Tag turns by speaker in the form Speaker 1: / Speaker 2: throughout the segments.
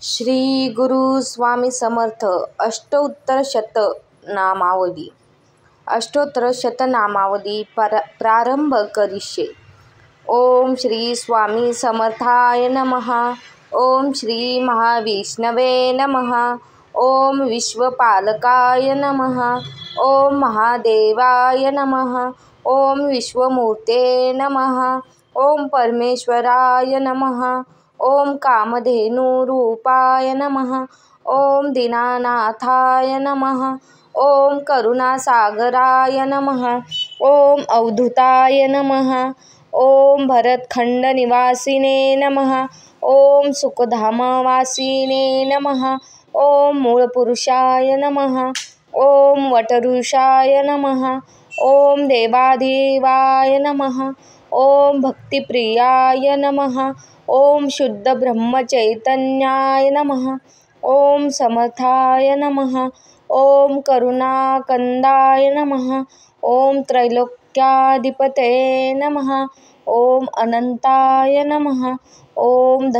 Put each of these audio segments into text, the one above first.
Speaker 1: श्री गुरु स्वामी समर्थ अष्टोत्तर शतनामावली प्रारंभ करिष्ये। ओम श्री स्वामी समर्थाय नमः। ओम श्री महाविष्णवे नमः। ओम विश्वपालकाय नमः। ओम महादेवाय नमः। ओम विश्वमूर्ते नमः। ओम परमेश्वराय नमः। ओम कामधेनुरूपाय नमः। ओम दीनानाथाय नमः। ओम करुणासागराय नमः। ओम अवधूताय नमः। ओम भरतखंडनिवासिने नमः। ओम सुखधामवासिने नमः। ओम मूलपुरुषाय नमः। ओम वटवृषाय नमः। ओम देवाधिदेवाय नमः। ओम भक्तिप्रियाय नमः। ओम शुद्ध ब्रह्मचैतन्याय नमः। ओम समर्थाय नमः। ओम करुणाकंदाय नमः। ओम त्रैलोक्याधिपतये नमः। ओम अनंताय नमः। ओम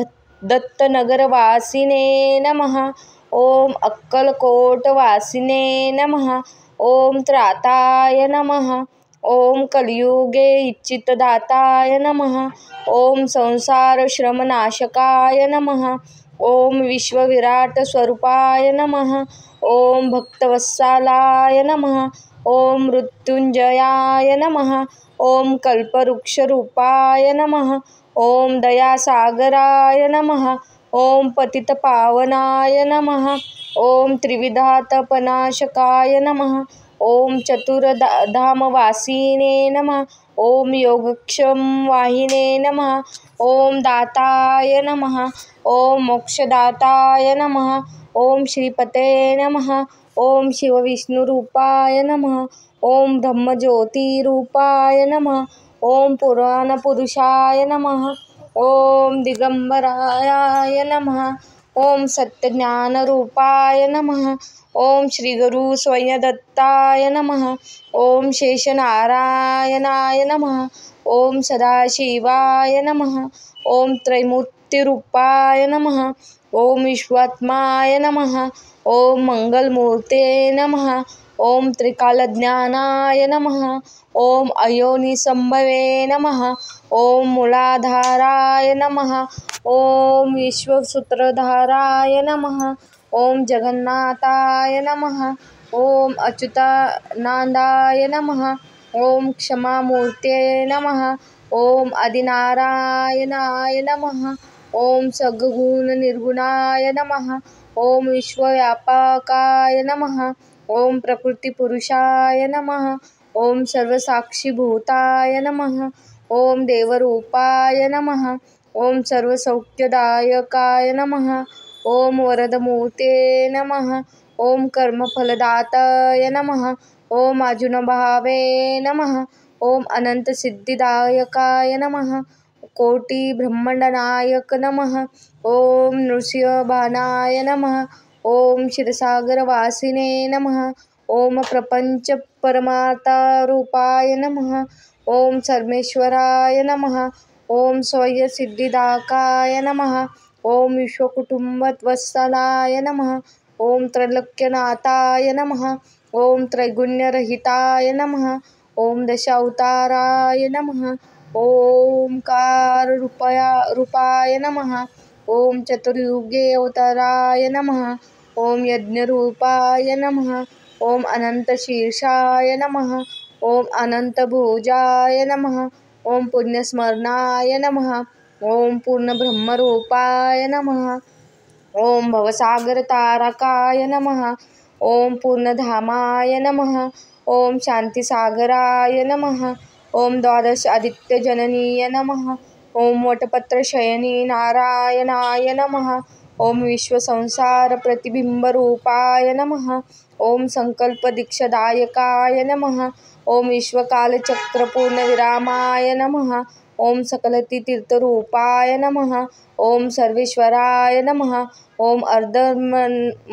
Speaker 1: दत्तनगरवासिने नमः। ओम अक्कलकोटवासिने नमः। ओम त्राताय नमः। ओम कलियुगे इच्छितदाताय नमः। ओम संसारश्रमनाशकाय नमः। ओम विश्वविराट स्वरूपाय नमः। ओम भक्तवत्सलाय नमः। ओम मृत्युंजयाय नमः। ओम कल्पवृक्षरूपाय नमः। ओम दयासागराय नमः। ओम पतितपावनाय नमः। ओम त्रिविधतापनाशकाय नमः। ओम चतुर्धामवासिने नमः। ओम योगक्षेमवाहिने नमः। ओम दाताय नमः। ओम मोक्षदाताय नमः। ओम श्रीपते नमः। ओम शिवविष्णुरूपाय नमः। ओम ब्रह्मज्योतिरूपाय नमः। ओम पुराणपुरुषाय नमः। ओम दिगंबराय नमः। ओम सत्यज्ञानरूपाय नमः। ओम श्रीगुरु स्वयंदत्ताय नमः। ओम शेषनारायणाय नमः। ओम सदाशिवाय नमः। ओम त्रैमूर्तिरूपाय नमः। ओम विश्वात्माय नमः। ओम मंगलमूर्ते नमः। ओम त्रिकालज्ञानाय नमः। ओम अयोनिसंभवे नमः। ओम मूलाधाराय नमः। ओम विश्वसूत्रधाराय नमः। ओम जगन्नाथाय नमः। ओम अच्युतानंदाय नमः। ओम क्षमामूर्ते नमः। ओम आदिनारायणाय नमः। ओम सद्गुणनिर्गुणाय नमः। ओम विश्वव्यापकाय नमः। ओम प्रकृतिपुरुषाय नमः। ओम सर्वसाक्षीभूताय नमः। ओम देवरूपाय नमः। ओम सर्वसौख्यदायकाय नमः। ओम वरदमूर्ते नमः। ओम कर्मफलदाताय नमः। ओम अजुनभावे नमः। ओम अनंतसिद्धिदायकाय नमः। कोटि ब्रह्मांडनायक नमः। ओम नृसिंहवाहनाय नमः। ओम क्षीरसागरवासिने नमः। ओम प्रपंच परमार्थरूपाय नमः। ओम सर्वेश्वराय नमः। ओम स्वयंसिद्धिदायकाय नमः। ओम विश्वकुटुंबवत्सलाय नमः। ओम त्रैलोक्यनाथाय नमः। ओम त्रैगुण्यरहिताय नमः। ओम दशावताराय नमः। ओमकार रूपाय नमः। ओम चतुर्युगे अवताराय नमः। ओम यज्ञरूपाय नमः। ओम अनंतशीर्षाय नमः। ओम अनंतभुजाय नमः। ओम पुण्यस्मरणाय नमः। ओम पूर्णब्रह्मरूपाय नमः। ओम भवसागरतारकाय नमः। ओम पूर्णधामाय नमः। ओम शांतिसागराय नमः। ओम द्वादश आदित्यजननीय नमः। ओम वटपत्रशयनी नारायणाय नमः। ओम विश्वसंसार प्रतिबिंबरूपाय नमः। ओम संकल्पदीक्षादायकाय नमः। ओम विश्वकालचक्रपूर्णविरामाय नमः। ओम सकलतीर्थरूपाय नमः। ओम सर्वेश्वराय नमः। ओम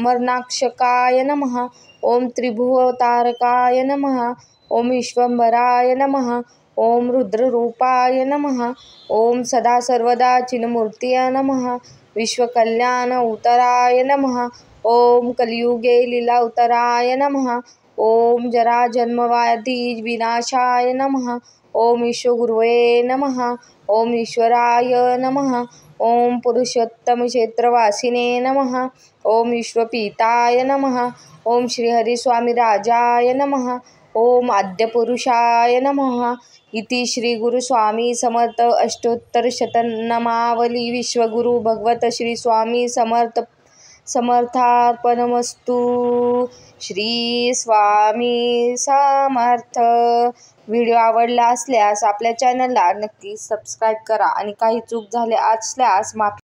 Speaker 1: अर्धमरणाक्षकाय नमः। ओम त्रिभुवतारकाय नमः। ओम विश्वंभराय नमः। ओम रुद्ररूपाय नमः। ओम सदा सर्वदा चिन्मूर्तये नमः। विश्वकल्याण उत्तराय नमः. ओम कलियुगे लीला उत्तराय नमः. ओम जरा जन्मव्याधी विनाशाय नमः. ओम विश्वगुरुवे नमः. ओम ईश्वराय नमः. ओम पुरुषोत्तम क्षेत्रवासिने नमः. ओम विश्वपिताय नमः. ओम श्रीहरिस्वामी राजाय नमः. ओम आद्यपुरुषाय नमः. इति श्री गुरुस्वामी समर्थ अष्टोत्तर शतनामावली विश्वगुरु भगवत श्री स्वामी समर्थार्पणमस्तु. श्री स्वामी समर्थ. व्हिडिओ आवडला असल्यास आपल्या चॅनलला नक्की सबस्क्राईब करा आणि काही चूक झाल्या असल्यास माफी